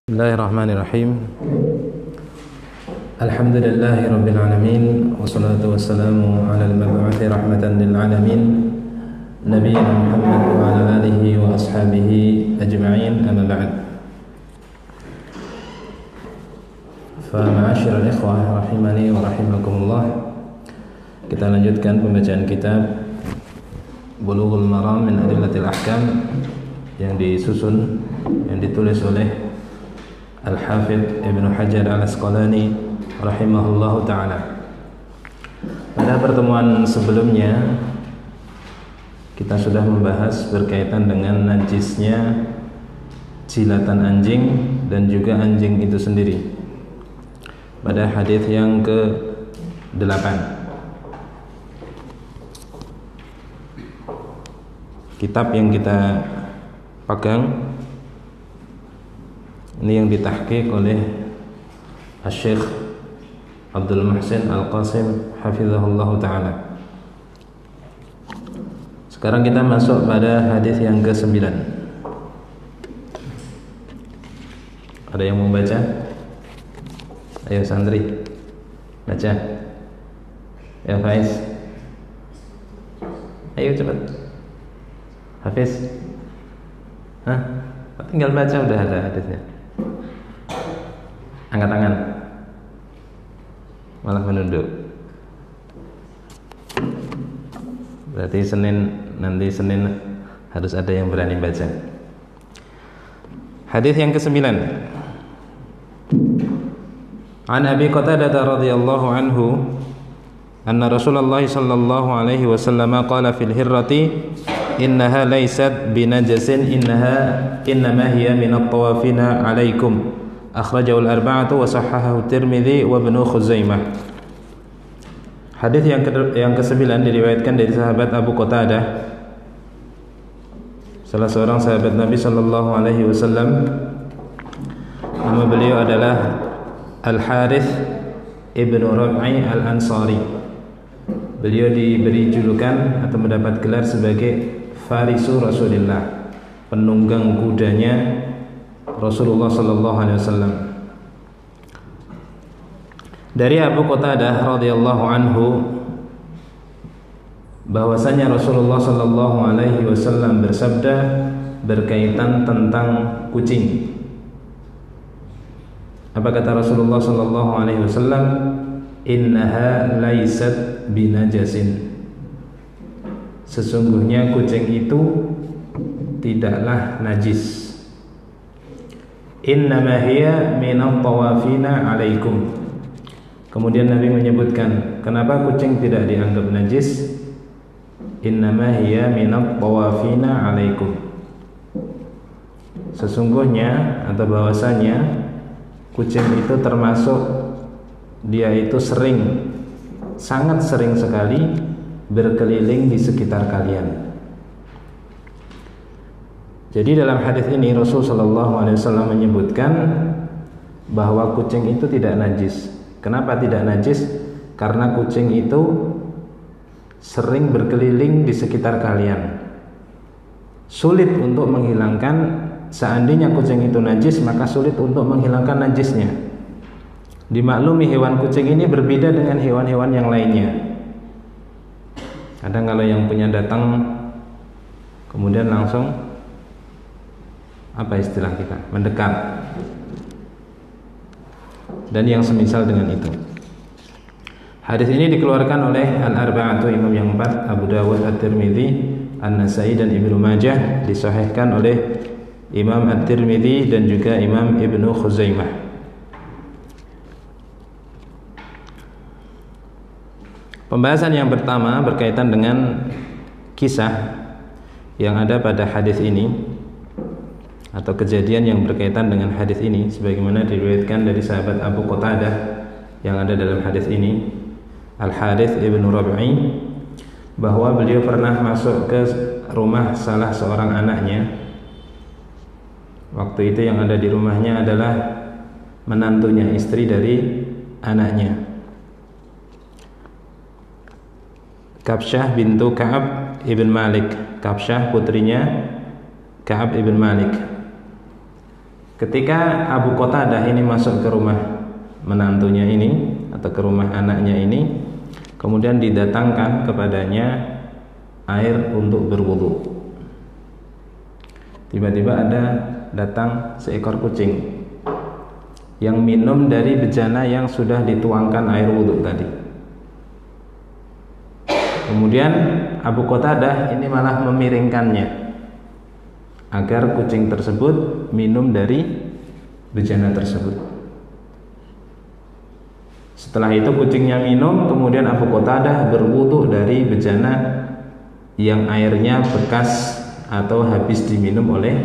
Bismillahirrahmanirrahim. Alhamdulillahi rabbil alamin, wassalatu wassalamu ala al-mab'uthi rahmatan lil alamin, nabiyyina Muhammad wa ala alihi wa ashabihi ajma'in, amma ba'd. Fa ma'asyiral ikhwah rahimani wa rahimakumullah. Kita lanjutkan pembacaan kitab Bulughul Maram min Adillatil Ahkam yang disusun, yang ditulis oleh Al-Hafidh Ibnu Hajar Al-Asqalani rahimahullahu ta'ala. Pada pertemuan sebelumnya kita sudah membahas berkaitan dengan najisnya jilatan anjing dan juga anjing itu sendiri pada hadis yang ke-8. Kitab yang kita pegang ini yang ditahqiq oleh Syekh Abdul Muhsin Al-Qasim hafizahullah ta'ala. Sekarang kita masuk pada hadis yang ke-9. Ada yang mau baca? Ayo santri, baca. Ya Faiz, ayo cepat. Hafiz, tinggal baca, udah ada hadisnya. Angkat tangan, malah menunduk. Berarti nanti Senin harus ada yang berani baca. Hadis yang ke-9. An Abi Qatadah radhiyallahu anhu anna Rasulullah sallallahu alaihi wasallam qala fil hirrati innaha laysat binajasin innama hiya minat tawafina alaikum. Akhrajahu al-arba'atu wa sahhahahu Tirmidzi wa Ibnu Khuzaimah. Hadis yang ke-9 diriwayatkan dari sahabat Abu Qatadah, salah seorang sahabat Nabi sallallahu alaihi wasallam. Nama beliau adalah Al-Harith Ibnu Rabi' Al-Ansari. Beliau diberi julukan atau mendapat gelar sebagai Farisu Rasulillah, penunggang kudanya Rasulullah sallallahu alaihi wasallam. Dari Abu Qatadah radhiyallahu anhu bahwasanya Rasulullah sallallahu alaihi wasallam bersabda berkaitan tentang kucing. Apa kata Rasulullah sallallahu alaihi wasallam? Innaha laysat binajasin. Sesungguhnya kucing itu tidaklah najis. Innama hiya minat tawafina alaikum. Kemudian Nabi menyebutkan kenapa kucing tidak dianggap najis. Innama hiya minat tawafina alaikum. Sesungguhnya atau bahwasanya kucing itu termasuk, dia itu sangat sering sekali berkeliling di sekitar kalian. Jadi dalam hadis ini Rasulullah SAW menyebutkan bahwa kucing itu tidak najis. Kenapa tidak najis? Karena kucing itu sering berkeliling di sekitar kalian. Sulit untuk menghilangkan, seandainya kucing itu najis maka sulit untuk menghilangkan najisnya. Dimaklumi hewan kucing ini berbeda dengan hewan-hewan yang lainnya. Kadang kalau yang punya datang kemudian langsung, apa istilah kita, mendekat, dan yang semisal dengan itu. Hadis ini dikeluarkan oleh Al-Arba'atu, imam yang 4, Abu Dawud, At-Tirmidzi, An-Nasai dan Ibnu Majah, disahihkan oleh Imam At-Tirmidzi dan juga Imam Ibnu Khuzaimah. Pembahasan yang pertama berkaitan dengan kisah yang ada pada hadis ini atau kejadian yang berkaitan dengan hadis ini, sebagaimana diriwayatkan dari sahabat Abu Qatadah yang ada dalam hadis ini, Al-Harith Ibnu Rabi', bahwa beliau pernah masuk ke rumah salah seorang anaknya. Waktu itu yang ada di rumahnya adalah menantunya, istri dari anaknya, Kabsyah bintu Ka'ab ibn Malik. Kabsyah putrinya Ka'ab ibn Malik. Ketika Abu Qatadah ini masuk ke rumah menantunya ini atau ke rumah anaknya ini, kemudian didatangkan kepadanya air untuk berwudu. Tiba-tiba ada datang seekor kucing yang minum dari bejana yang sudah dituangkan air wudu tadi. Kemudian Abu Qatadah ini malah memiringkannya agar kucing tersebut minum dari bejana tersebut. Setelah itu kucingnya minum, kemudian Abu Qatadah berwudu dari bejana yang airnya bekas atau habis diminum oleh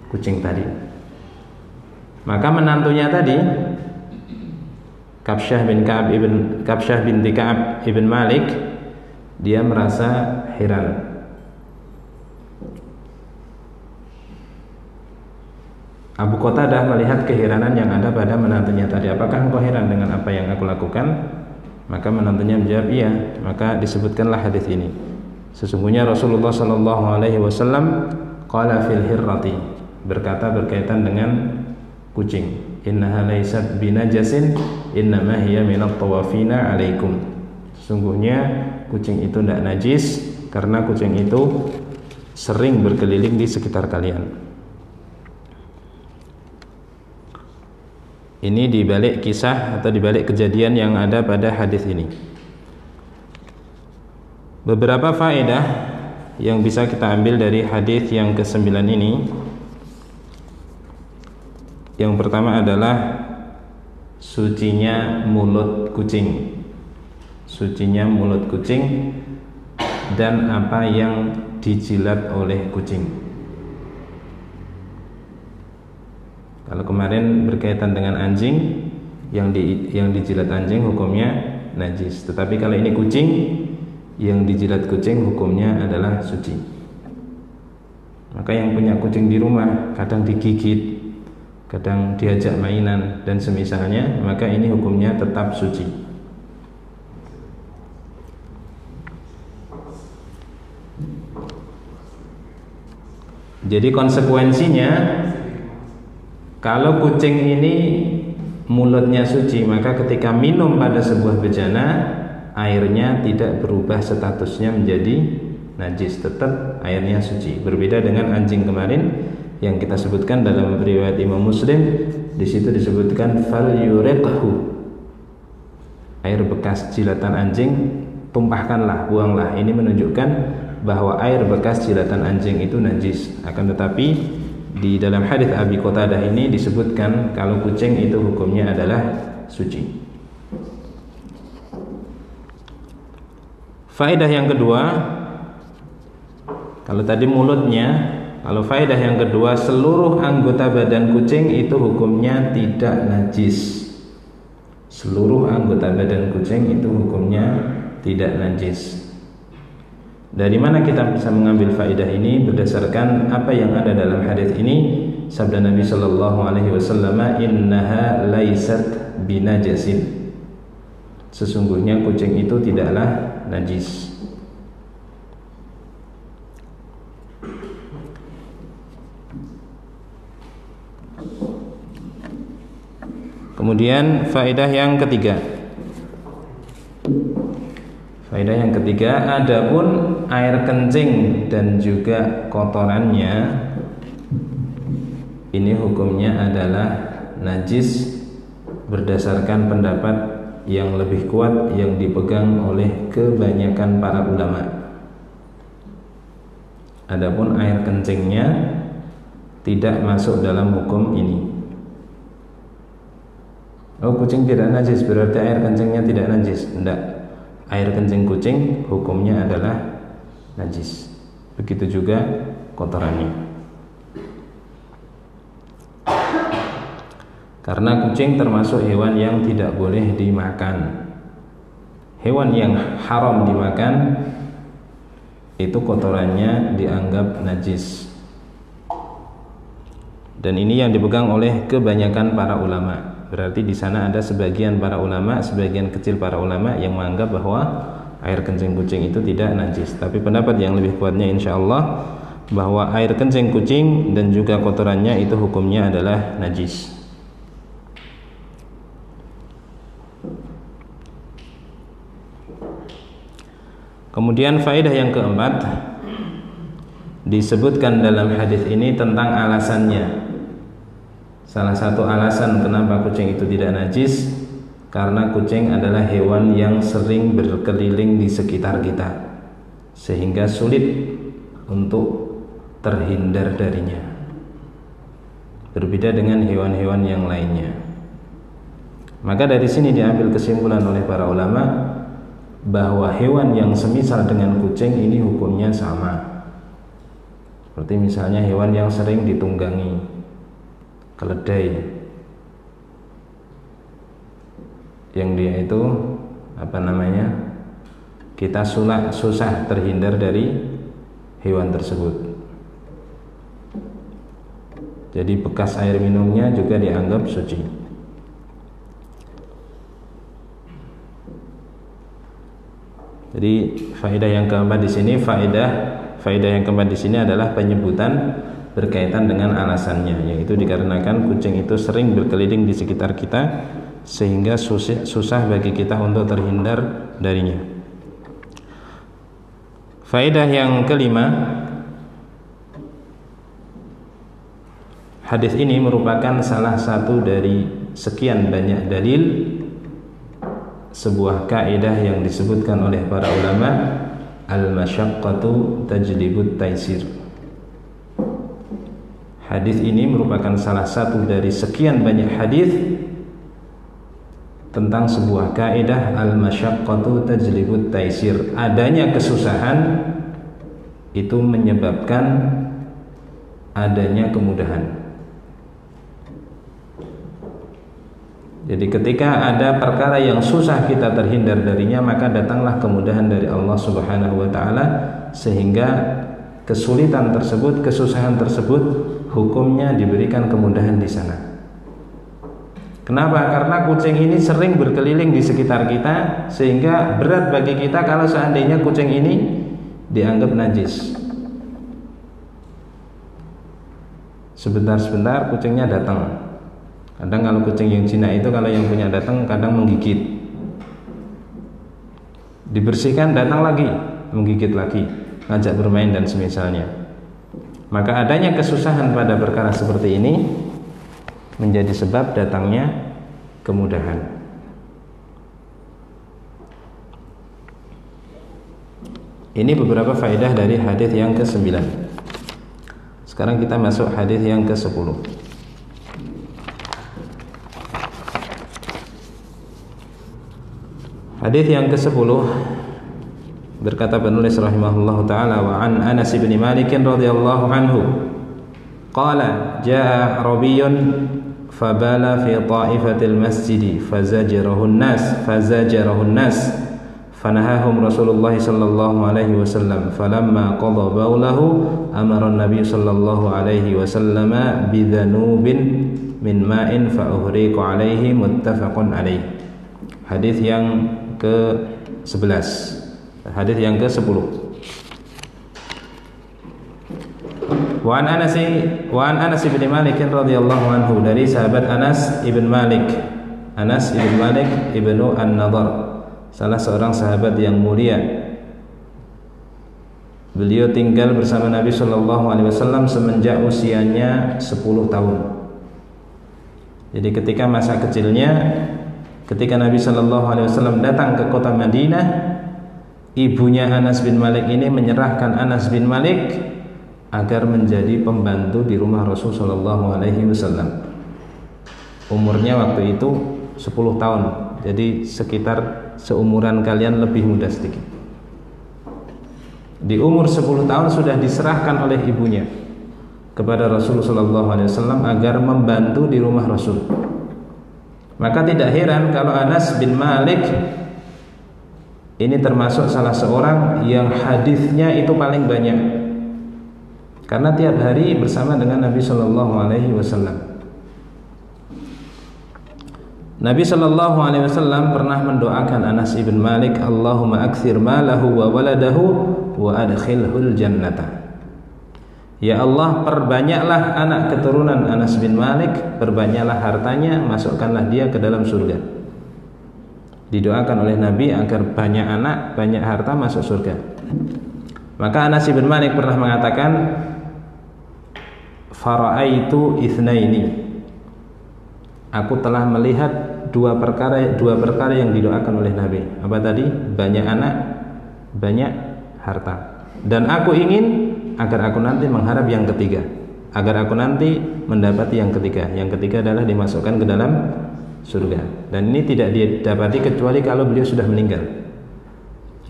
kucing tadi. Maka menantunya tadi, Kabsyah binti Ka'ab ibn Malik, dia merasa heran. Abu Qatadah melihat keheranan yang ada pada menantunya tadi. Apakah engkau heran dengan apa yang aku lakukan? Maka menantunya menjawab, iya. Maka disebutkanlah hadis ini. Sesungguhnya Rasulullah sallallahu alaihi wasallam qala fil hirrati, berkata berkaitan dengan kucing, innaha laysat binajasin innama hiya minat tawafina alaikum. Sesungguhnya kucing itu tidak najis karena kucing itu sering berkeliling di sekitar kalian. Ini dibalik kisah atau dibalik kejadian yang ada pada hadis ini. Beberapa faedah yang bisa kita ambil dari hadis yang ke-9 ini. Yang pertama adalah sucinya mulut kucing. Sucinya mulut kucing dan apa yang dijilat oleh kucing. Kalau kemarin berkaitan dengan anjing, yang dijilat anjing hukumnya najis. Tetapi kalau ini kucing, yang dijilat kucing hukumnya adalah suci. Maka yang punya kucing di rumah kadang digigit, kadang diajak mainan dan semisalnya, maka ini hukumnya tetap suci. Jadi konsekuensinya, kalau kucing ini mulutnya suci, maka ketika minum pada sebuah bejana, airnya tidak berubah statusnya menjadi najis, tetap airnya suci. Berbeda dengan anjing kemarin yang kita sebutkan dalam riwayat Imam Muslim, di situ disebutkan fal yuriqhu, air bekas jilatan anjing tumpahkanlah, buanglah. Ini menunjukkan bahwa air bekas jilatan anjing itu najis. Akan tetapi di dalam hadis Abi Qatadah ini disebutkan kalau kucing itu hukumnya adalah suci. Faedah yang kedua, kalau tadi mulutnya, kalau faedah yang kedua, seluruh anggota badan kucing itu hukumnya tidak najis. Seluruh anggota badan kucing itu hukumnya tidak najis. Dari mana kita bisa mengambil faedah ini? Berdasarkan apa yang ada dalam hadis ini, sabda Nabi sallallahu alaihi wasallam, innaha laysat binajasin. Sesungguhnya kucing itu tidaklah najis. Kemudian faedah yang ketiga. Faedah yang ketiga, adapun air kencing dan juga kotorannya, ini hukumnya adalah najis berdasarkan pendapat yang lebih kuat yang dipegang oleh kebanyakan para ulama. Adapun air kencingnya tidak masuk dalam hukum ini. Oh, kucing tidak najis berarti air kencingnya tidak najis? Tidak. Air kencing kucing hukumnya adalah najis. Begitu juga kotorannya. Karena kucing termasuk hewan yang tidak boleh dimakan. Hewan yang haram dimakan itu kotorannya dianggap najis. Dan ini yang dipegang oleh kebanyakan para ulama. Berarti di sana ada sebagian para ulama, sebagian kecil para ulama yang menganggap bahwa air kencing kucing itu tidak najis. Tapi pendapat yang lebih kuatnya insyaallah bahwa air kencing kucing dan juga kotorannya itu hukumnya adalah najis. Kemudian faedah yang keempat, disebutkan dalam hadis ini tentang alasannya. Salah satu alasan kenapa kucing itu tidak najis, karena kucing adalah hewan yang sering berkeliling di sekitar kita, sehingga sulit untuk terhindar darinya. Berbeda dengan hewan-hewan yang lainnya. Maka dari sini diambil kesimpulan oleh para ulama bahwa hewan yang semisal dengan kucing ini hukumnya sama. Seperti misalnya hewan yang sering ditunggangi, keledai, yang dia itu kita susah terhindar dari hewan tersebut. Jadi bekas air minumnya juga dianggap suci. Jadi faedah yang keempat di sini, faedah yang keempat di sini adalah penyebutan berkaitan dengan alasannya, yaitu dikarenakan kucing itu sering berkeliling di sekitar kita sehingga susah bagi kita untuk terhindar darinya. Faedah yang kelima, hadis ini merupakan salah satu dari sekian banyak dalil sebuah kaidah yang disebutkan oleh para ulama, al-masyaqqatu tajlibut taisir. Hadis ini merupakan salah satu dari sekian banyak hadis tentang sebuah kaidah al-masyaqqatu tajlibut taisir. Adanya kesusahan itu menyebabkan adanya kemudahan. Jadi ketika ada perkara yang susah kita terhindar darinya, maka datanglah kemudahan dari Allah Subhanahu wa taala, sehingga kesulitan tersebut, kesusahan tersebut hukumnya diberikan kemudahan di sana. Kenapa? Karena kucing ini sering berkeliling di sekitar kita, sehingga berat bagi kita kalau seandainya kucing ini dianggap najis. Sebentar-sebentar kucingnya datang. Kadang kalau kucing yang Cina itu kalau yang punya datang kadang menggigit. Dibersihkan datang lagi, menggigit lagi, ngajak bermain dan semisalnya. Maka adanya kesusahan pada perkara seperti ini menjadi sebab datangnya kemudahan. Ini beberapa faedah dari hadis yang ke-9. Sekarang kita masuk hadis yang ke-10. Hadis yang ke-10, berkata penulis rahimahullahu taala, wa an Anas bin Malik radhiyallahu anhu qala jaa Arabiyyun fabala fi ta'ifatil masjid fazajarahu an-nas fanahahum Rasulullah sallallahu alaihi wasallam falamma qada bawlahu amara an-nabiy sallallahu alaihi wasallam bidhanubin min ma'in fa uhriqa alaihi, muttafaqun alaihi. Hadis yang ke-11, hadis yang ke-10. Wa an Anas bin Malik radhiyallahu anhu, dari sahabat Anas ibn Malik ibnu An-Nadhr, salah seorang sahabat yang mulia. Beliau tinggal bersama Nabi sallallahu alaihi wasallam semenjak usianya 10 tahun. Jadi ketika masa kecilnya, ketika Nabi Shallallahu Alaihi Wasallam datang ke kota Madinah, ibunya Anas bin Malik ini menyerahkan Anas bin Malik agar menjadi pembantu di rumah Rasul Shallallahu Alaihi Wasallam. Umurnya waktu itu 10 tahun, jadi sekitar seumuran kalian, lebih muda sedikit. Di umur 10 tahun sudah diserahkan oleh ibunya kepada Rasul Shallallahu Alaihi Wasallam agar membantu di rumah Rasul. Maka tidak heran kalau Anas bin Malik ini termasuk salah seorang yang hadisnya itu paling banyak, karena tiap hari bersama dengan Nabi Shallallahu Alaihi Wasallam. Nabi Shallallahu Alaihi Wasallam pernah mendoakan Anas bin Malik, Allahumma akthir malahu wa waladahu wa adkhilhul jannata. Ya Allah, perbanyaklah anak keturunan Anas bin Malik, perbanyaklah hartanya, masukkanlah dia ke dalam surga. Didoakan oleh Nabi agar banyak anak, banyak harta masuk surga. Maka Anas bin Malik pernah mengatakan, fara'aitu itsnaini. Aku telah melihat dua perkara yang didoakan oleh Nabi. Apa tadi? Banyak anak, banyak harta. Dan aku ingin agar aku nanti mengharap yang ketiga, agar aku nanti mendapati yang ketiga. Yang ketiga adalah dimasukkan ke dalam surga. Dan ini tidak didapati kecuali kalau beliau sudah meninggal.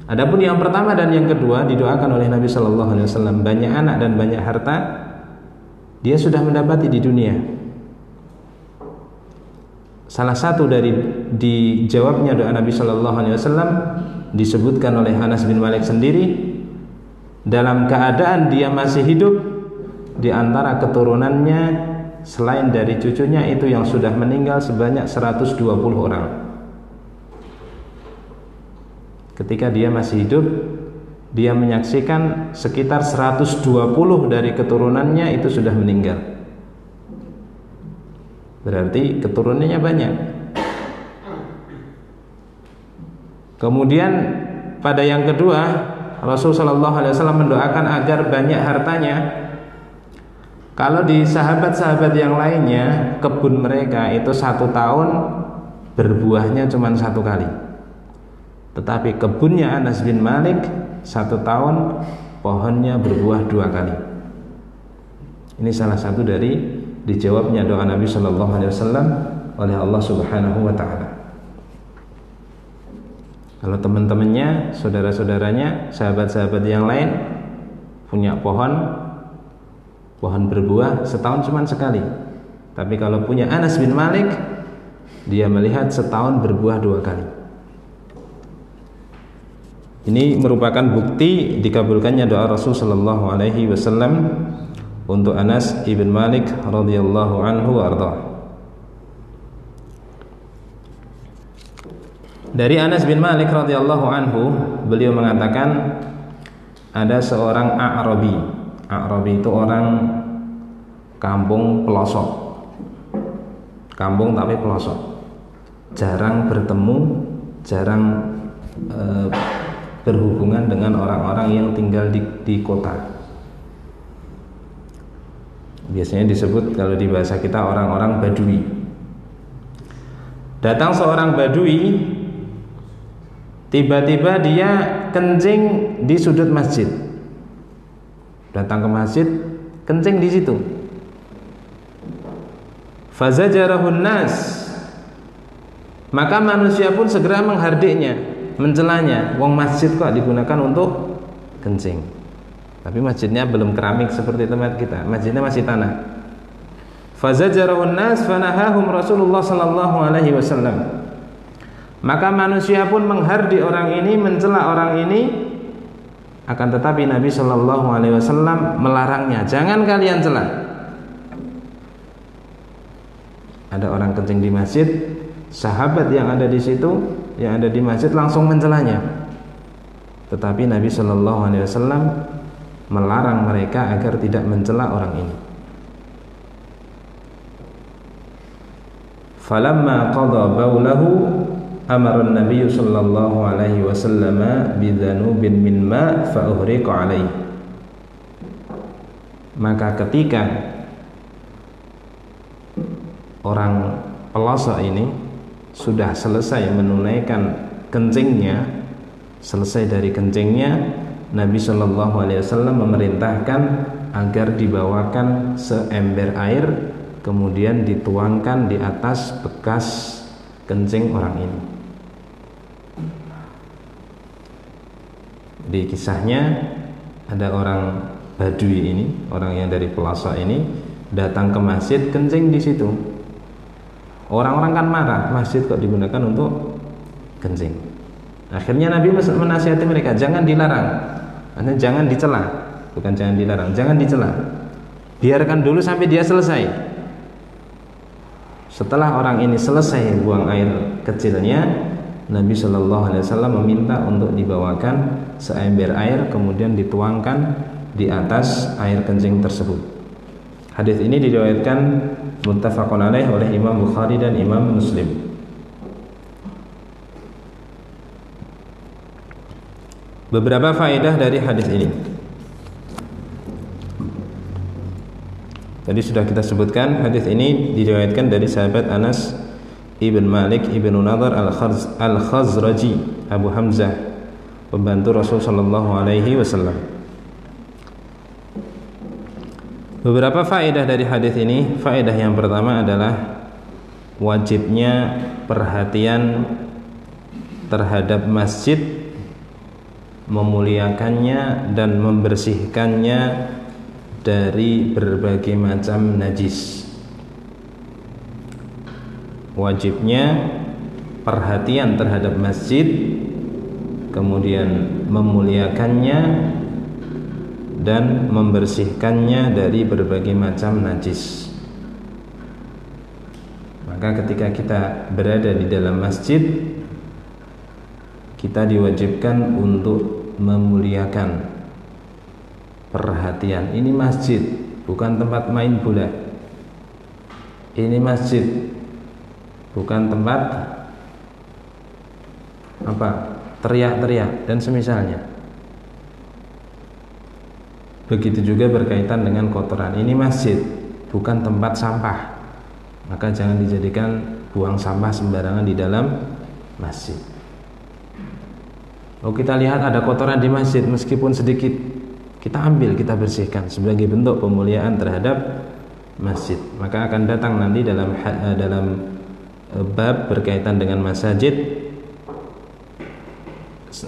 Adapun yang pertama dan yang kedua didoakan oleh Nabi Shallallahu Alaihi Wasallam, banyak anak dan banyak harta, dia sudah mendapati di dunia. Salah satu dari dijawabnya doa Nabi Shallallahu Alaihi Wasallam disebutkan oleh Anas bin Malik sendiri, dalam keadaan dia masih hidup, di antara keturunannya selain dari cucunya itu yang sudah meninggal sebanyak 120 orang. Ketika dia masih hidup, dia menyaksikan sekitar 120 dari keturunannya itu sudah meninggal. Berarti keturunannya banyak. Kemudian pada yang kedua, Rasulullah SAW mendoakan agar banyak hartanya. Kalau di sahabat-sahabat yang lainnya, kebun mereka itu 1 tahun berbuahnya cuma 1 kali. Tetapi kebunnya Anas bin Malik 1 tahun pohonnya berbuah 2 kali. Ini salah satu dari dijawabnya doa Nabi Shallallahu Alaihi Wasallam oleh Allah Subhanahu Wa Taala. Kalau teman-temannya, saudara-saudaranya, sahabat-sahabat yang lain punya pohon berbuah setahun cuma sekali. Tapi kalau punya Anas bin Malik, dia melihat setahun berbuah 2 kali. Ini merupakan bukti dikabulkannya doa Rasul Shallallahu Alaihi Wasallam untuk Anas ibn Malik radhiyallahu anhu warḍah. Dari Anas bin Malik radhiyallahu anhu, beliau mengatakan ada seorang A'rabi. A'rabi itu orang kampung pelosok. Kampung tapi pelosok. Jarang bertemu, jarang berhubungan dengan orang-orang yang tinggal di kota. Biasanya disebut kalau di bahasa kita orang-orang Badui. Datang seorang Badui, tiba-tiba dia kencing di sudut masjid. Datang ke masjid, kencing di situ. Fazajarahun nas, maka manusia pun segera menghardiknya, mencelanya. Wong masjid kok digunakan untuk kencing. Tapi masjidnya belum keramik seperti tempat kita, masjidnya masih tanah. Fazajarahun nas fanahahum Rasulullah sallallahu alaihi wasallam. Maka manusia pun menghardik orang ini, mencela orang ini. Akan tetapi Nabi sallallahu alaihi wasallam melarangnya, jangan kalian cela. Ada orang kencing di masjid, sahabat yang ada di situ, yang ada di masjid langsung mencelanya. Tetapi Nabi sallallahu alaihi wasallam melarang mereka agar tidak mencela orang ini. Falamma qada baulahu amara an-nabiy sallallahu alaihi wasallam bidhanubin min ma' fa uhriqa alaihi. Maka ketika orang pelosok ini sudah selesai menunaikan kencingnya, selesai dari kencingnya, Nabi Shallallahu Alaihi Wasallam memerintahkan agar dibawakan seember air, kemudian dituangkan di atas bekas kencing orang ini. Di kisahnya ada orang Badui ini, orang yang dari pelosok ini datang ke masjid, kencing di situ. Orang-orang kan marah, masjid kok digunakan untuk kencing. Akhirnya Nabi menasihati mereka, jangan dilarang. Jangan dicela, bukan jangan dilarang, jangan dicela. Biarkan dulu sampai dia selesai. Setelah orang ini selesai buang air kecilnya, Nabi Shallallahu Alaihi Wasallam meminta untuk dibawakan seember air, kemudian dituangkan di atas air kencing tersebut. Hadis ini diriwayatkan muttafaqun alaih oleh Imam Bukhari dan Imam Muslim. Beberapa faedah dari hadis ini. Tadi sudah kita sebutkan, hadis ini diriwayatkan dari sahabat Anas ibn Malik ibn Nadhr al-Khazraji, Abu Hamzah, pembantu Rasul sallallahu alaihi wasallam. Beberapa faedah dari hadis ini. Faedah yang pertama adalah wajibnya perhatian terhadap masjid, memuliakannya dan membersihkannya dari berbagai macam najis. Wajibnya perhatian terhadap masjid, kemudian memuliakannya dan membersihkannya dari berbagai macam najis. Maka ketika kita berada di dalam masjid, kita diwajibkan untuk memuliakan. Perhatian, ini masjid, bukan tempat main bola. Ini masjid, bukan tempat teriak-teriak dan semisalnya. Begitu juga berkaitan dengan kotoran. Ini masjid, bukan tempat sampah. Maka jangan dijadikan buang sampah sembarangan di dalam masjid. Oh, kita lihat ada kotoran di masjid, meskipun sedikit, kita ambil, kita bersihkan sebagai bentuk pemuliaan terhadap masjid. Maka akan datang nanti dalam bab berkaitan dengan masajid.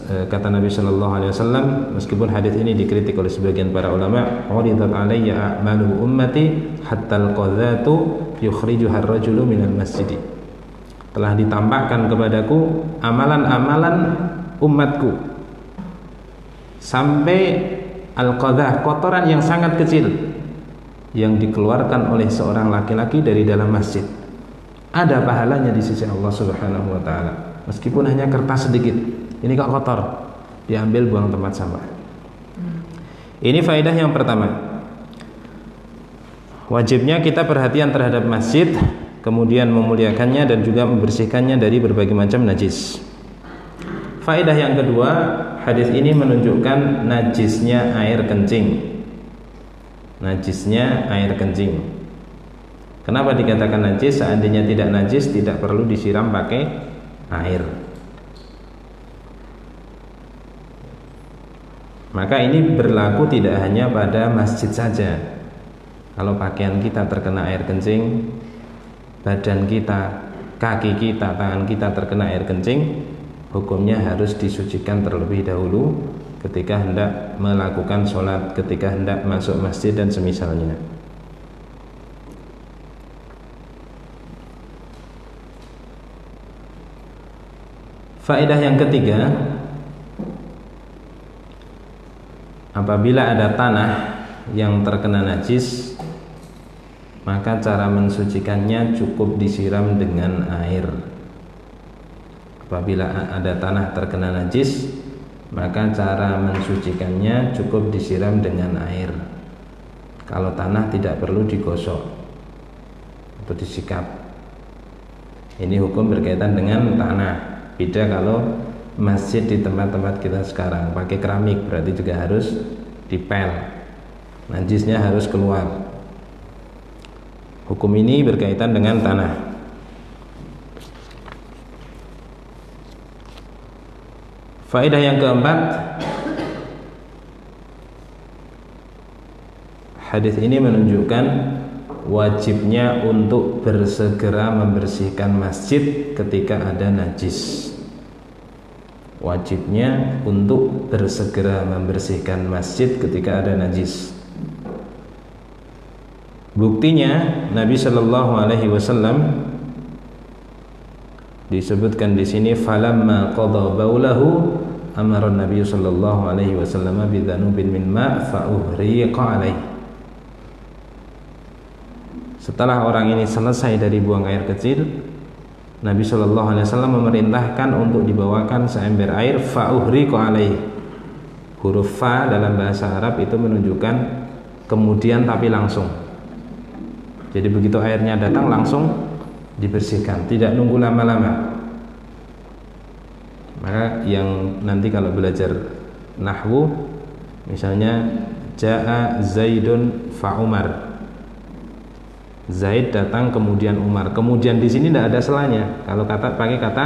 Kata Nabi Shallallahu Alaihi Wasallam, meskipun hadis ini dikritik oleh sebagian para ulama, uridat alayya a'malu ummati hatta al-qadhatu yukhrijuha ar-rajulu minal masjid. Telah ditampakkan kepadaku amalan-amalan umatku sampai al-qadhah, kotoran yang sangat kecil yang dikeluarkan oleh seorang laki-laki dari dalam masjid. Ada pahalanya di sisi Allah Subhanahu wa taala. Meskipun hanya kertas sedikit. Ini kok kotor, diambil buang tempat sampah. Ini faedah yang pertama. Wajibnya kita perhatian terhadap masjid, kemudian memuliakannya dan juga membersihkannya dari berbagai macam najis. Faedah yang kedua, hadis ini menunjukkan najisnya air kencing. Najisnya air kencing. Kenapa dikatakan najis? Seandainya tidak najis, tidak perlu disiram pakai air. Maka ini berlaku tidak hanya pada masjid saja. Kalau pakaian kita terkena air kencing, badan kita, kaki kita, tangan kita terkena air kencing, hukumnya harus disucikan terlebih dahulu ketika hendak melakukan sholat, ketika hendak masuk masjid dan semisalnya. Faedah yang ketiga, apabila ada tanah yang terkena najis, maka cara mensucikannya cukup disiram dengan air. Apabila ada tanah terkena najis, maka cara mensucikannya cukup disiram dengan air. Kalau tanah tidak perlu digosok atau disikap. Ini hukum berkaitan dengan tanah. Beda kalau masjid di tempat-tempat kita sekarang pakai keramik, berarti juga harus dipel, najisnya harus keluar. Hukum ini berkaitan dengan tanah. Faedah yang keempat, hadis ini menunjukkan wajibnya untuk bersegera membersihkan masjid ketika ada najis. Wajibnya untuk bersegera membersihkan masjid ketika ada najis. Buktinya Nabi Shallallahu Alaihi Wasallam disebutkan di sini, falamma qada baulahu amara Nabi Shallallahu Alaihi Wasallam bidhanubin min ma' fa uhriqa alaihi. Setelah orang ini selesai dari buang air kecil, Nabi Shallallahu Alaihi Wasallam memerintahkan untuk dibawakan seember air, fa uhriqa alaihi. Huruf fa dalam bahasa Arab itu menunjukkan kemudian tapi langsung. Jadi begitu airnya datang langsung dibersihkan, tidak nunggu lama-lama. Maka yang nanti kalau belajar nahwu, misalnya jaa Zaidun fa Umar, Zaid datang kemudian Umar, kemudian di sini tidak ada selanya kalau kata pakai kata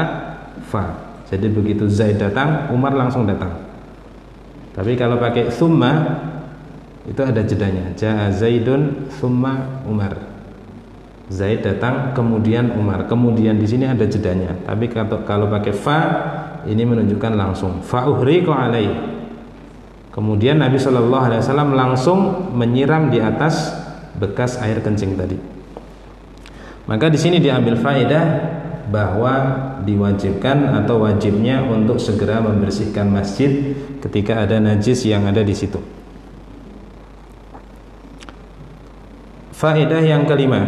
fa. Jadi begitu Zaid datang, Umar langsung datang. Tapi kalau pakai summa itu ada jedanya, jaa Zaidun summa Umar, Zaid datang kemudian Umar, kemudian di sini ada jedanya. Tapi kalau pakai fa ini menunjukkan langsung, fa uhriqa alaihi. Kemudian Nabi Shallallahu Alaihi Wasallam langsung menyiram di atas bekas air kencing tadi. Maka di sini diambil faedah bahwa diwajibkan atau wajibnya untuk segera membersihkan masjid ketika ada najis yang ada di situ. Faedah yang kelima,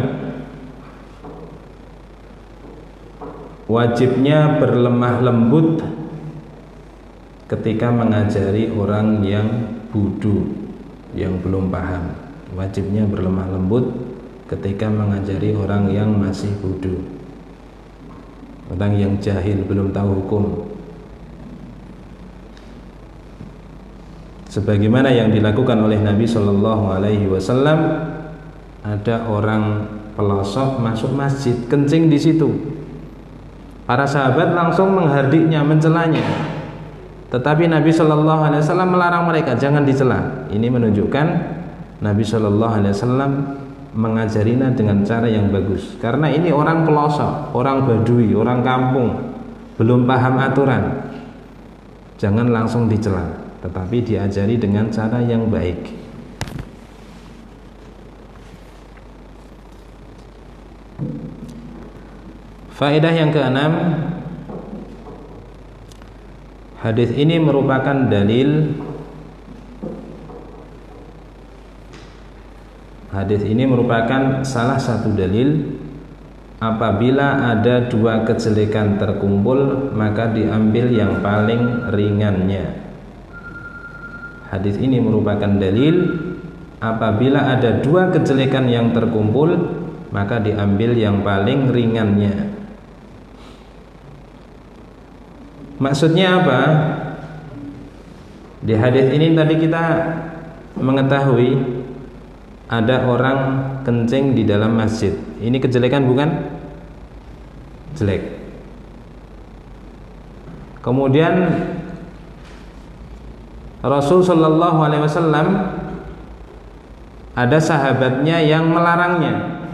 wajibnya berlemah lembut ketika mengajari orang yang bodoh, yang belum paham. Wajibnya berlemah lembut ketika mengajari orang yang masih bodoh, orang yang jahil, belum tahu hukum. Sebagaimana yang dilakukan oleh Nabi Shallallahu Alaihi Wasallam, ada orang pelosok masuk masjid, kencing di situ. Para sahabat langsung menghardiknya, mencelanya. Tetapi Nabi Shallallahu Alaihi Wasallam melarang mereka, jangan dicela. Ini menunjukkan Nabi Shallallahu Alaihi Wasallam mengajarinya dengan cara yang bagus. Karena ini orang pelosok, orang badui, orang kampung, belum paham aturan. Jangan langsung dicela, tetapi diajari dengan cara yang baik. Faedah yang keenam, hadis ini merupakan dalil. Hadis ini merupakan salah satu dalil apabila ada dua kejelekan terkumpul maka diambil yang paling ringannya. Hadis ini merupakan dalil apabila ada dua kejelekan yang terkumpul maka diambil yang paling ringannya. Maksudnya apa? Di hadis ini tadi kita mengetahui ada orang kencing di dalam masjid. Ini kejelekan bukan? Jelek. Kemudian Rasul Shallallahu Alaihi Wasallam ada sahabatnya yang melarangnya,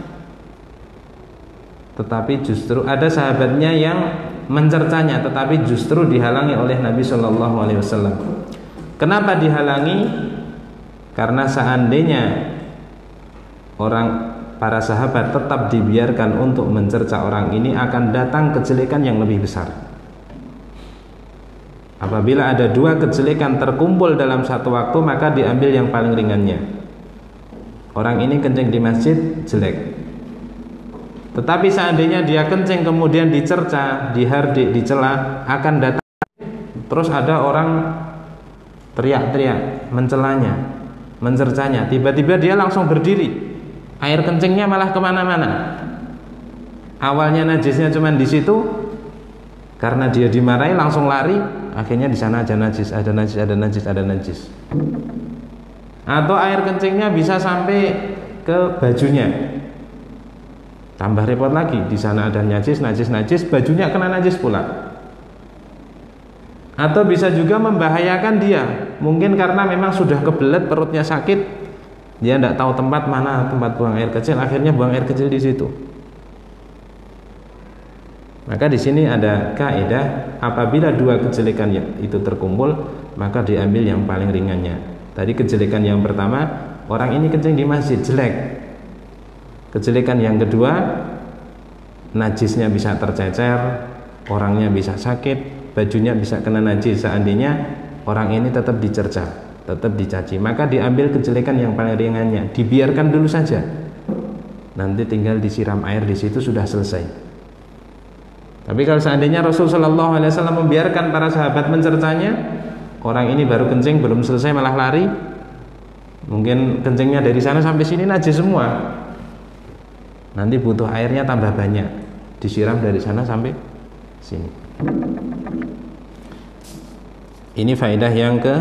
tetapi justru ada sahabatnya yang mencercanya, tetapi justru dihalangi oleh Nabi Shallallahu Alaihi Wasallam. Kenapa dihalangi? Karena seandainya para sahabat tetap dibiarkan untuk mencerca orang ini, akan datang kejelekan yang lebih besar. Apabila ada dua kejelekan terkumpul dalam satu waktu, maka diambil yang paling ringannya. Orang ini kencing di masjid, jelek. Tetapi seandainya dia kencing kemudian dicerca, dihardik, dicela, akan datang terus ada orang teriak-teriak, mencelanya, mencercanya. Tiba-tiba dia langsung berdiri, air kencingnya malah kemana-mana. Awalnya najisnya cuma di situ, karena dia dimarahi langsung lari, akhirnya di sana ada najis, ada najis, ada najis, ada najis. Atau air kencingnya bisa sampai ke bajunya. Tambah repot lagi, di sana ada najis, bajunya kena najis pula. Atau bisa juga membahayakan dia, mungkin karena memang sudah kebelet, perutnya sakit, dia tidak tahu tempat mana tempat buang air kecil, akhirnya buang air kecil di situ. Maka di sini ada kaidah, apabila dua kejelekan itu terkumpul, maka diambil yang paling ringannya. Tadi kejelekan yang pertama, orang ini kencing di masjid, jelek. Kejelekan yang kedua, najisnya bisa tercecer, orangnya bisa sakit, bajunya bisa kena najis. Seandainya orang ini tetap dicerca, tetap dicaci, maka diambil kejelekan yang paling ringannya, dibiarkan dulu saja. Nanti tinggal disiram air di situ, sudah selesai. Tapi kalau seandainya Rasul Shallallahu Alaihi Wasallam membiarkan para sahabat mencercanya, orang ini baru kencing belum selesai malah lari, mungkin kencingnya dari sana sampai sini najis semua, nanti butuh airnya tambah banyak, disiram dari sana sampai sini. Ini faedah yang ke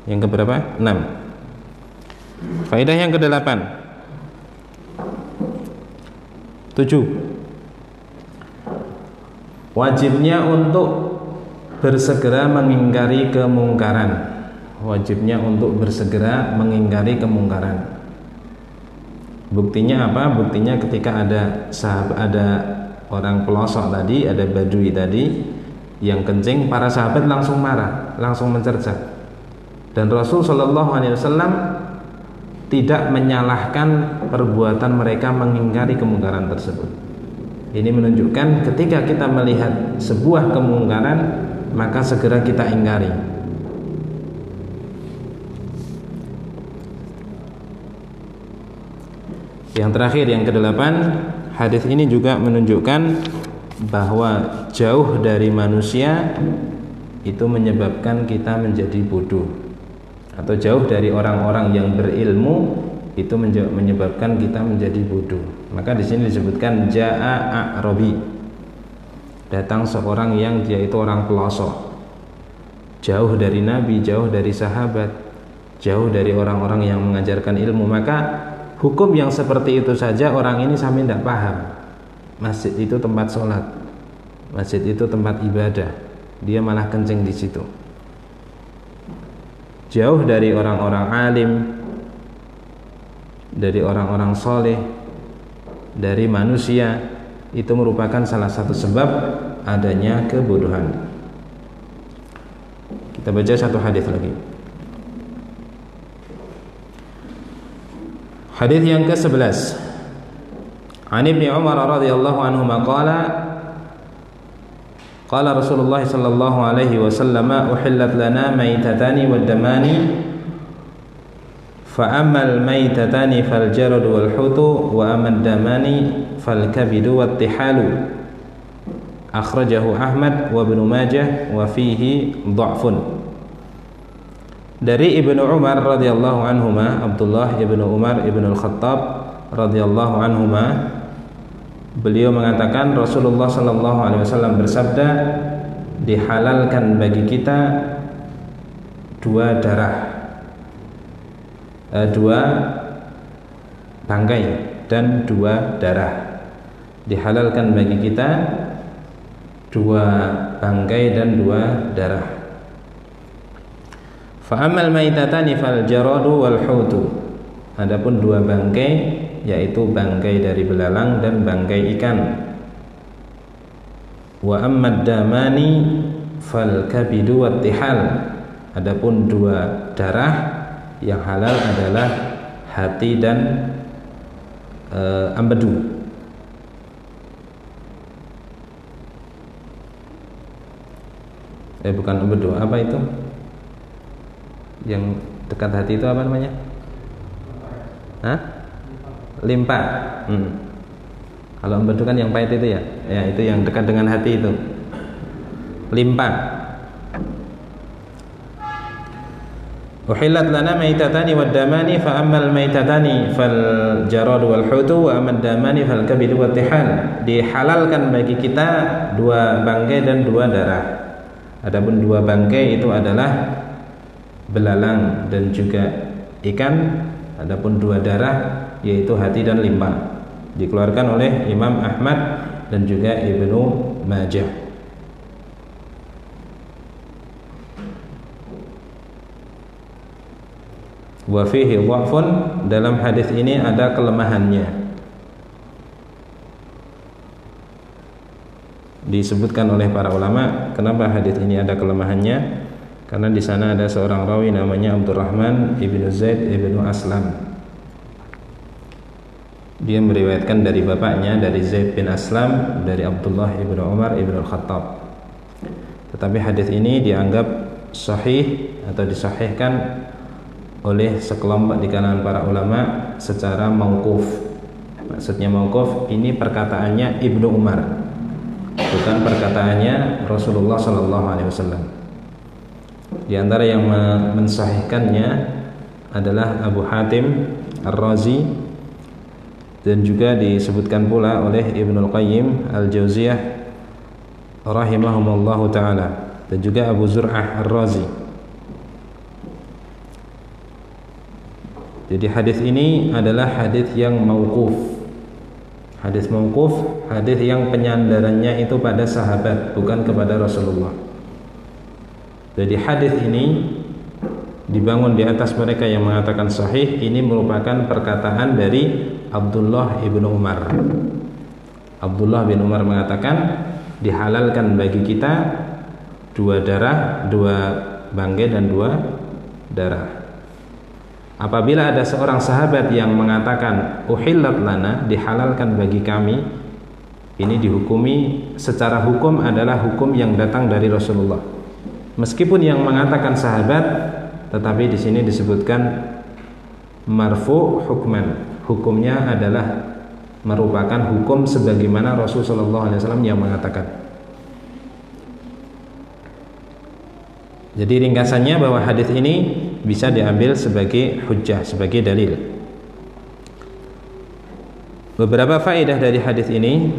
berapa? 6. Faedah yang ke-8. 7. Wajibnya untuk bersegera mengingkari kemungkaran. Wajibnya untuk bersegera mengingkari kemungkaran. Buktinya apa? Buktinya ketika ada orang pelosok tadi, ada badui tadi yang kencing, para sahabat langsung marah, langsung mencerca. Dan Rasul Shallallahu Alaihi Wasallam tidak menyalahkan perbuatan mereka mengingkari kemungkaran tersebut. Ini menunjukkan ketika kita melihat sebuah kemungkaran, maka segera kita ingkari. Yang terakhir, yang ke-8, hadis ini juga menunjukkan bahwa jauh dari manusia itu menyebabkan kita menjadi bodoh, atau jauh dari orang-orang yang berilmu itu menyebabkan kita menjadi bodoh. Maka di sini disebutkan jaa a'rabi, datang seorang yang dia itu orang pelosok, jauh dari Nabi, jauh dari sahabat, jauh dari orang-orang yang mengajarkan ilmu. Maka hukum yang seperti itu saja orang ini sampai tidak paham. Masjid itu tempat sholat, masjid itu tempat ibadah, dia malah kencing di situ. Jauh dari orang-orang alim, dari orang-orang soleh, dari manusia, itu merupakan salah satu sebab adanya kebodohan. Kita baca satu hadis lagi. Hadis yang ke-11. An Ibnu Umar radhiyallahu anhu qala qala Rasulullah sallallahu alaihi wasallam uhillat lana maitatani wad damani fa ammal maitatani fal jarad wal hutu wa amad damani fal kabidu wat tihalu. Akhrajahu Ahmad wa Ibnu Majah wa fihi dha'fun. Dari Ibnu Umar radhiyallahu anhuma, Abdullah ibnu Umar ibnu al-Khattab radhiyallahu anhuma, beliau mengatakan Rasulullah sallallahu alaihi wasallam bersabda, dihalalkan bagi kita dua bangkai dan dua darah. Dihalalkan bagi kita dua bangkai dan dua darah. Fa amal maitatani fal jaradu wal hutu. Adapun dua bangkai, yaitu bangkai dari belalang dan bangkai ikan. Wa ammad damani fal kabidu wat tihal. Adapun dua darah yang halal adalah hati dan empedu. Bukan empedu, apa itu? Yang dekat hati itu apa namanya? Limpa. Kalau empedu kan yang pahit itu ya. Ya, itu yang dekat dengan hati itu. Limpa. Uhillat lana maitatani wad damani fa ammal maitatani fal jarad wal hutu wa amad damani fal kabid wat tihal. Dihalalkan bagi kita dua bangkai dan dua darah. Adapun dua bangkai itu adalah belalang dan juga ikan. Adapun dua darah yaitu hati dan limpa. Dikeluarkan oleh Imam Ahmad dan juga Ibnu Majah. Wa fihi dha'fun, dalam hadis ini ada kelemahannya. Disebutkan oleh para ulama kenapa hadis ini ada kelemahannya. Karena di sana ada seorang rawi namanya Abdurrahman ibnu Zaid ibnu Aslam. Dia meriwayatkan dari bapaknya, dari Zaid bin Aslam, dari Abdullah ibnu Umar ibnu Al-Khattab. Tetapi hadis ini dianggap sahih atau disahihkan oleh sekelompok di kalangan para ulama secara mauquf. Maksudnya mauquf ini perkataannya Ibnu Umar, bukan perkataannya Rasulullah sallallahu alaihi wasallam. Di antara yang mensahihkannya adalah Abu Hatim Ar-Razi, dan juga disebutkan pula oleh Ibnul Qayyim Al-Jauziyah rahimahumullahu taala, dan juga Abu Zur'ah Ar-Razi. Jadi hadis ini adalah hadis yang mauquf. Hadis mauquf, hadis yang penyandarannya itu pada sahabat, bukan kepada Rasulullah. Jadi hadis ini dibangun di atas mereka yang mengatakan sahih. Ini merupakan perkataan dari Abdullah ibnu Umar. Abdullah bin Umar mengatakan, dihalalkan bagi kita dua darah, dua bangkai dan dua darah. Apabila ada seorang sahabat yang mengatakan uhillat lana, dihalalkan bagi kami, ini dihukumi secara hukum adalah hukum yang datang dari Rasulullah. Meskipun yang mengatakan sahabat, tetapi di sini disebutkan marfu hukman, hukumnya adalah merupakan hukum sebagaimana Rasulullah SAW yang mengatakan. Jadi ringkasannya bahwa hadis ini bisa diambil sebagai hujjah, sebagai dalil. Beberapa faedah dari hadis ini.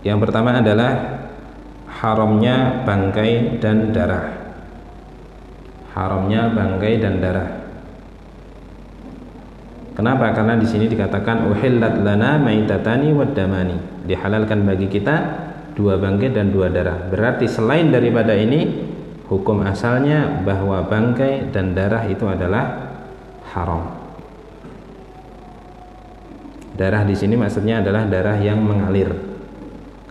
Yang pertama adalah haramnya bangkai dan darah. Haramnya bangkai dan darah. Kenapa? Karena di sini dikatakan uhillat lana maitatani waddamani, dihalalkan bagi kita dua bangkai dan dua darah. Berarti selain daripada ini, hukum asalnya bahwa bangkai dan darah itu adalah haram. Darah di sini maksudnya adalah darah yang mengalir.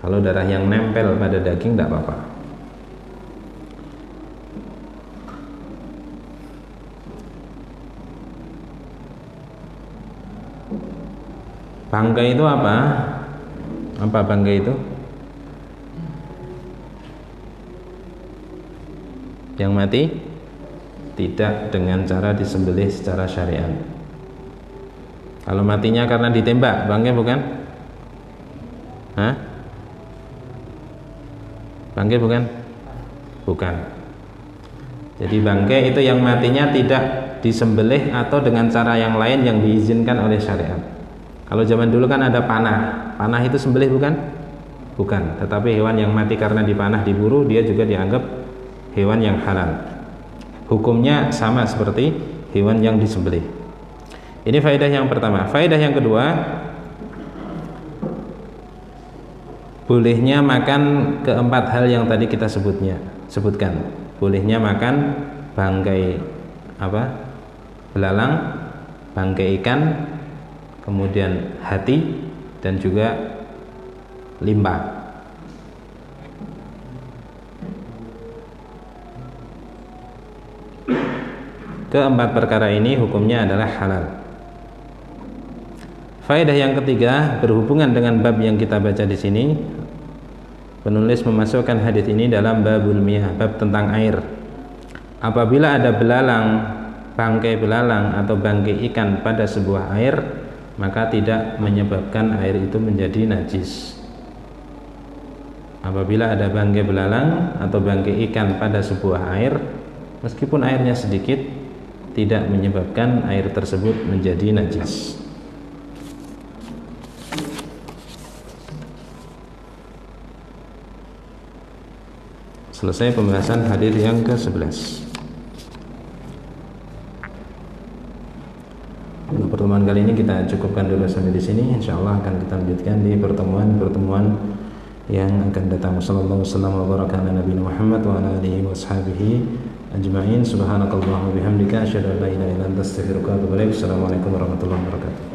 Kalau darah yang nempel pada daging tidak apa-apa. Bangkai itu apa? Apa bangkai itu? Yang mati tidak dengan cara disembelih secara syariat. Kalau matinya karena ditembak, bangkai bukan? Hah? Bangkai bukan? Bukan. Jadi bangkai itu yang matinya tidak disembelih atau dengan cara yang lain yang diizinkan oleh syariat. Kalau zaman dulu kan ada panah. Panah itu sembelih bukan? Bukan. Tetapi hewan yang mati karena dipanah, diburu, dia juga dianggap hewan yang halal. Hukumnya sama seperti hewan yang disembelih. Ini faedah yang pertama. Faedah yang kedua, bolehnya makan keempat hal yang tadi kita sebutkan. Bolehnya makan bangkai belalang, bangkai ikan, kemudian hati, dan juga limbah. Keempat perkara ini hukumnya adalah halal. Faedah yang ketiga berhubungan dengan bab yang kita baca di sini. Penulis memasukkan hadis ini dalam babul miyah, bab tentang air. Apabila ada belalang, bangkai belalang atau bangkai ikan pada sebuah air, maka tidak menyebabkan air itu menjadi najis. Apabila ada bangkai belalang atau bangkai ikan pada sebuah air, meskipun airnya sedikit, tidak menyebabkan air tersebut menjadi najis. Selesai pembahasan hadis yang ke-11. Untuk pertemuan kali ini kita cukupkan dulu sampai di sini. Insyaallah akan kita lanjutkan di pertemuan-pertemuan yang akan datang. Sallallahu wasallam wa baraka ala nabiyina Muhammad wa ala alihi washabihi ajma'in. Subhanakallahumma bihamdika asyhadu an la ilaha illa anta astaghfiruka wa atubu ilaik. Assalamualaikum warahmatullahi wabarakatuh.